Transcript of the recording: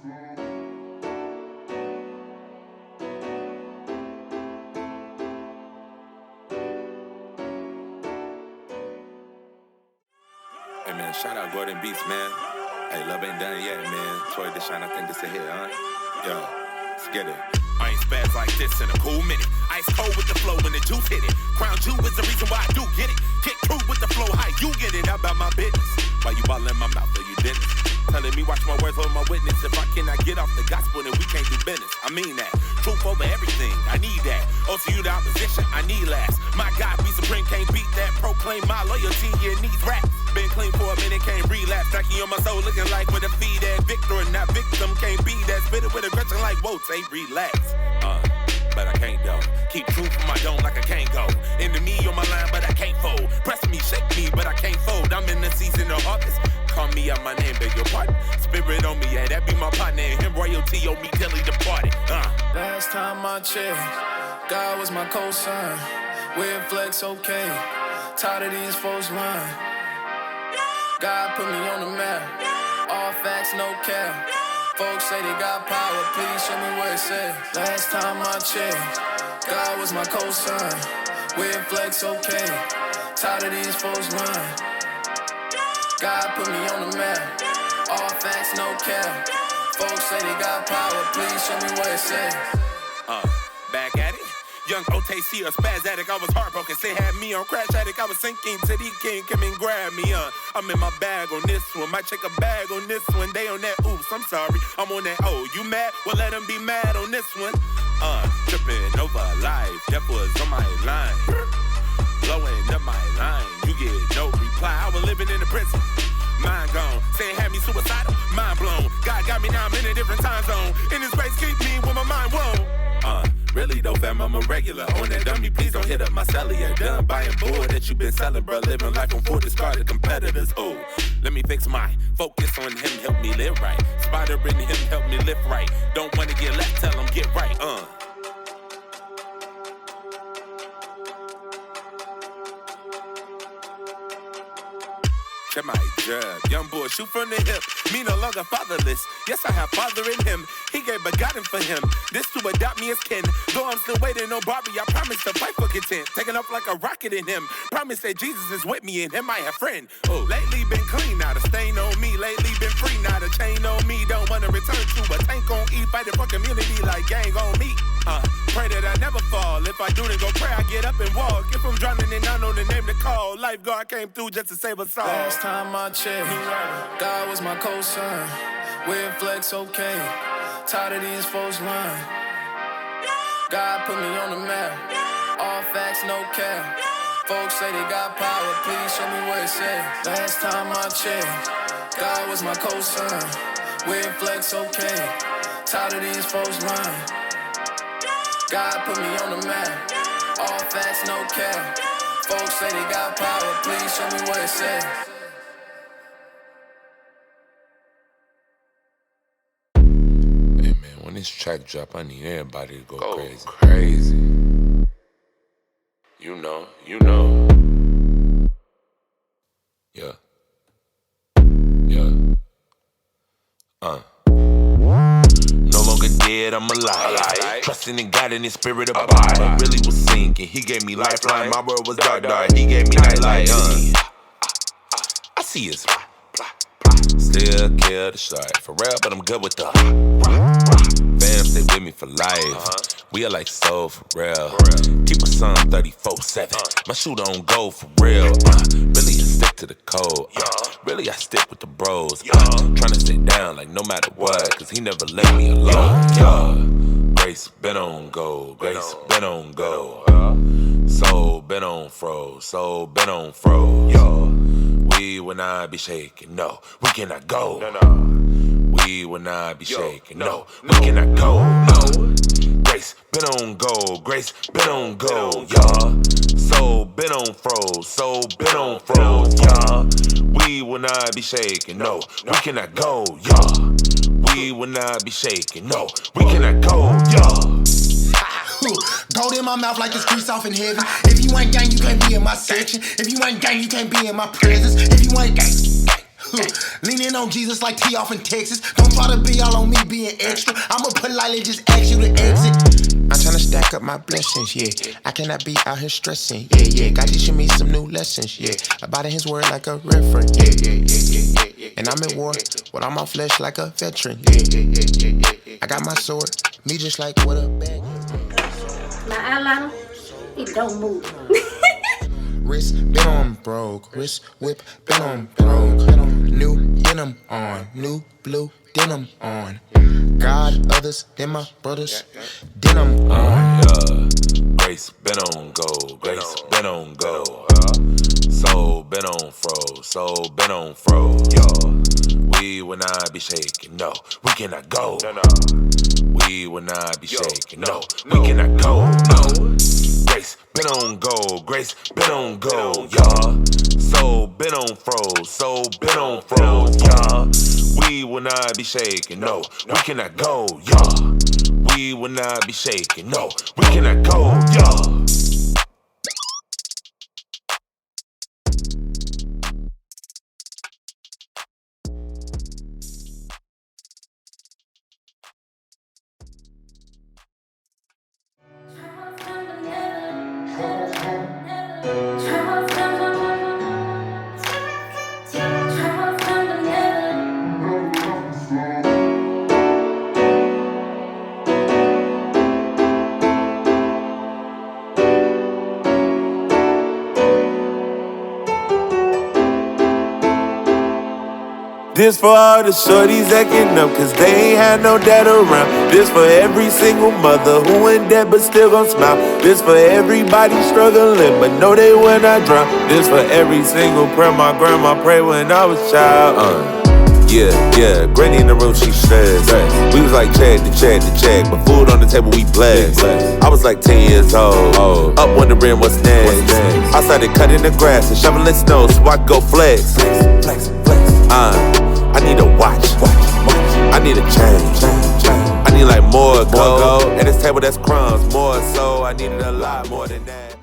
Hey man, shout out Gordon Beats, man. Hey, love ain't done yet, man. Troy the Shine, I think this a hit, huh? Yo, let's get it. I ain't spaz like this in a cool minute. Ice cold with the flow when the juice hit it. Crown Jewel is the reason why I do get it. Get through with the flow, how you get it? About my business. Why you ballin' in my mouth, or you didn't? Telling me watch my words, hold my witness. If I cannot get off the gospel, then we can't do business. I mean that. Truth over everything, I need that. Also you the opposition, I need last. My God be supreme, can't beat that. Proclaim my loyalty, your needs rap. Been clean for a minute, can't relapse. Tacky on my soul, looking like with a feed that victor, not victim. Can't be that spitted with aggression like whoa, take relax. But I can't though. Keep truth in my dome like I can't go. Enemy on my line, but I can't fold. Press me, shake me, but I can't fold. I'm in the season of harvest. Call me out my name, beg your pardon. Spirit on me, yeah, that be my partner. And him royalty on me till he departed. Last time I checked, God was my cosign. Weird flex, okay. Tired of these folks lying. God put me on the map. All facts, no cap. Folks say they got power, please show me what it says. Last time I checked, God was my cosign. Weird flex, okay. Tired of these folks lying. God put me on the map. All facts, no cap. Folks say they got power, please show me what it says. Back at it. Young OTC, a spaz addict, I was heartbroken. Say had me on crash addict, I was sinking to the king, come and grab me. I'm in my bag on this one, might check a bag on this one. They on that, oops, I'm sorry, I'm on that, oh, you mad? Well, let them be mad on this one. Tripping over life, that was on my line. Blowing up my line, you get no reply. I was living in the prison, mind gone. Say it had me suicidal, mind blown. God got me now, I'm in a different time zone. In this space, keep me with my mind blown. Really though, fam, I'm a regular on that dummy. Please don't hit up my cellular. Done buying board that you been selling, bro. Living life on full discarded competitors. Oh, let me fix my focus on him, help me live right. Spider in him, help me live right. Don't wanna get left, tell him get right. My job, young boy, shoot from the hip. Me no longer fatherless. Yes, I have father in him. He gave begotten for him. This to adopt me as kin. Though I'm still waiting on Barbie, I promise to fight for content. Taking up like a rocket in him. Promise that Jesus is with me and him I have friend. Oh, lately been clean, now the stain on me. Lately been free, now the chain on me. Don't wanna return to a tank on E. Fighting for community like gang on me. Pray that I never fall. If I do, then go pray, I get up and walk. If I'm drowning, then I know the name to call. Lifeguard came through just to save us all. Last time I checked, God was my cosign. Weird flex, okay. Tired of these folks lying. God put me on the map. All facts, no cap. Folks say they got power, please show me what it says. Last time I checked, God was my cosign. Weird flex, okay. Tired of these folks lying. God put me on the map. All facts, no cap. Folks say they got power, please show me what it says. Hey man, when this track drop, I need everybody to go crazy. You know. Yeah. No longer dead, I'm alive. Trusting in God and His Spirit abide. I really was sinking, He gave me lifeline. My world was dark, He gave me nightlight. I see His still kill the strike for real, but I'm good with the fam stay with me for life. We are like soul for real. Keep a son 34/7. My shoe don't go for real. Really I stick to the code. Really I stick with the bros. Tryna stay down like no matter what, cause He never let me alone. Grace been on go. Grace been on go. Soul been on fro. Soul been on fro. We will not be shaking, no, we cannot go. We will not be shaking, no, we cannot go. Grace been on go, grace been on go, y'all. Soul been on fro, soul been on fro, y'all. We will not be shaking, no, we cannot go, y'all. We will not be shaking, no, we cannot go, y'all. Gold in my mouth like it's grease off in heaven. If you ain't gang, you can't be in my section. If you ain't gang, you can't be in my presence. If you ain't gang, leaning on Jesus like T off in Texas. Don't try to be all on me, be being extra. I'ma politely just ask you to exit. I'm tryna stack up my blessings, yeah. I cannot be out here stressing, yeah, yeah. God teaching me some new lessons, yeah. Abiding his word like a reference, yeah, yeah, yeah, yeah, yeah. And I'm at war with all my flesh like a veteran, yeah, yeah, yeah, yeah, yeah. I got my sword, me just like what a bag. My eyeliner, it don't move. Wrist been on broke, wrist whip been on broke. New denim on, new blue denim on. God, others, then my brothers, denim on. Yeah, Grace been on go, Grace been on go. Soul been on fro, soul been on fro. Yeah, we will not be shaking, no, we cannot go. We will not be shaking, no, we cannot go. Grace been on go, Grace been on go, yeah. Soul been on fro, soul been on fro, yeah. We will not be shaking, no, we cannot go, yeah. We will not be shaking, no, we cannot go, yeah. This for all the shorties acting up, cause they ain't had no dad around. This for every single mother who in debt but still gon' smile. This for everybody struggling but know they will not drown. This for every single prayer my grandma prayed when I was child. Yeah, Granny in the room, she stressed. We was like check to check, but food on the table, we blessed. I was like 10 years old, up wondering what's next. I started cutting the grass and shoveling snow so I could go flex. I need a watch. I need a change. I need like more gold. And this table that's crumbs, more so I needed a lot more than that.